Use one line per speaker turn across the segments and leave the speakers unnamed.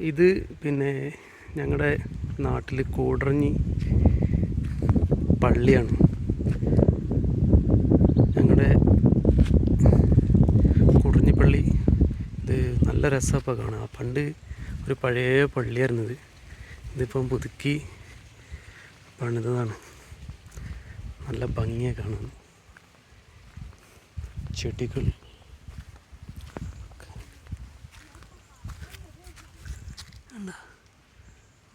ഇത് പിന്നെ ഞങ്ങളുടെ നാട്ടിൽ കൂടറഞ്ഞി പള്ളിയാണ്. ഞങ്ങളുടെ കൂടറഞ്ഞി പള്ളി ഇത് നല്ല രസമൊക്കെ കാണാം. പണ്ട് ഒരു പഴയ പള്ളിയായിരുന്നത്. ഇതിപ്പം പുതുക്കി പണിതതാണ്. നല്ല ഭംഗിയെ കാണാൻ. ചെടികൾ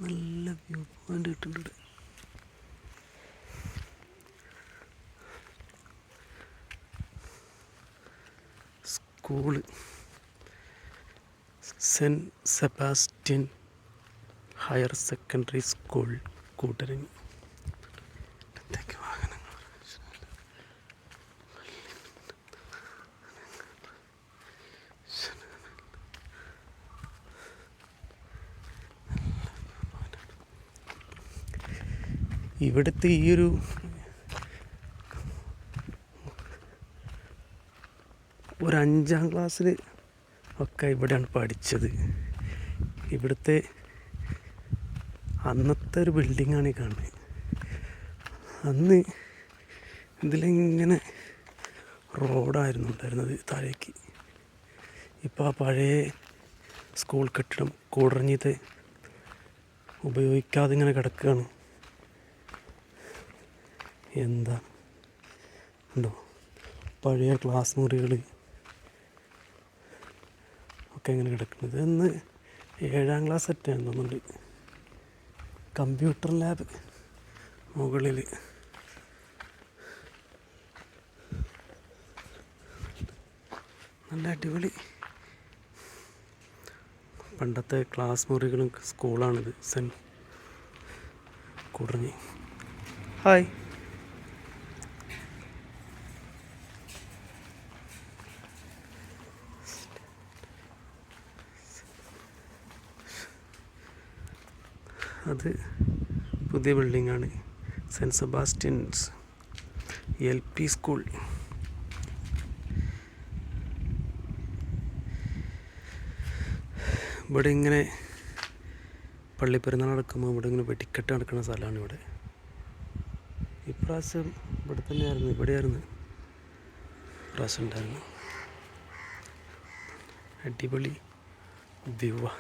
നല്ല വ്യൂ പോയിന്റ് കിട്ടുന്നുണ്ട്. School cent Sebastian higher secondary school Koodaranji. ഇവിടുത്തെ ഈ ഒരു അഞ്ചാം ക്ലാസ്സിൽ ഒക്കെ ഇവിടെയാണ് പഠിച്ചത്. ഇവിടുത്തെ അന്നത്തെ ഒരു ബിൽഡിങ്ങാണ് ഈ കാണുന്നത്. അന്ന് ഇതിലിങ്ങനെ റോഡായിരുന്നു ഉണ്ടായിരുന്നത് താഴേക്ക്. ഇപ്പോൾ ആ പഴയ സ്കൂൾ കെട്ടിടം കൂടറഞ്ഞിത്തെ ഉപയോഗിക്കാതെ ഇങ്ങനെ കിടക്കുകയാണ്. എന്താ ഉണ്ടോ പഴയ ക്ലാസ് മുറികൾ ഒക്കെ ഇങ്ങനെ കിടക്കുന്നത്. ഇന്ന് 7ാം ക്ലാസ് സെറ്റാണ് തോന്നുന്നുണ്ട്. കമ്പ്യൂട്ടർ ലാബ് മുകളിൽ. നല്ല അടിപൊളി പണ്ടത്തെ ക്ലാസ് മുറികളും സ്കൂളാണിത്. സെൻറ്റ് കൂടറഞ്ഞി. ഹായ്. അത് പുതിയ ബിൽഡിങ്ങാണ്. Saint Sebastian's LP school. ഇവിടെ ഇങ്ങനെ പള്ളിപ്പെരുന്നാൾ നടക്കുമ്പോൾ ഇവിടെ ഇങ്ങനെ വെടിക്കെട്ട് നടക്കുന്ന സ്ഥലമാണ് ഇവിടെ. ഇപ്രാവശ്യം ഇവിടെ തന്നെയായിരുന്നു, ഇവിടെയായിരുന്നു ഇപ്രാവശ്യം ഉണ്ടായിരുന്നു. അടിപൊളി വ്യൂ.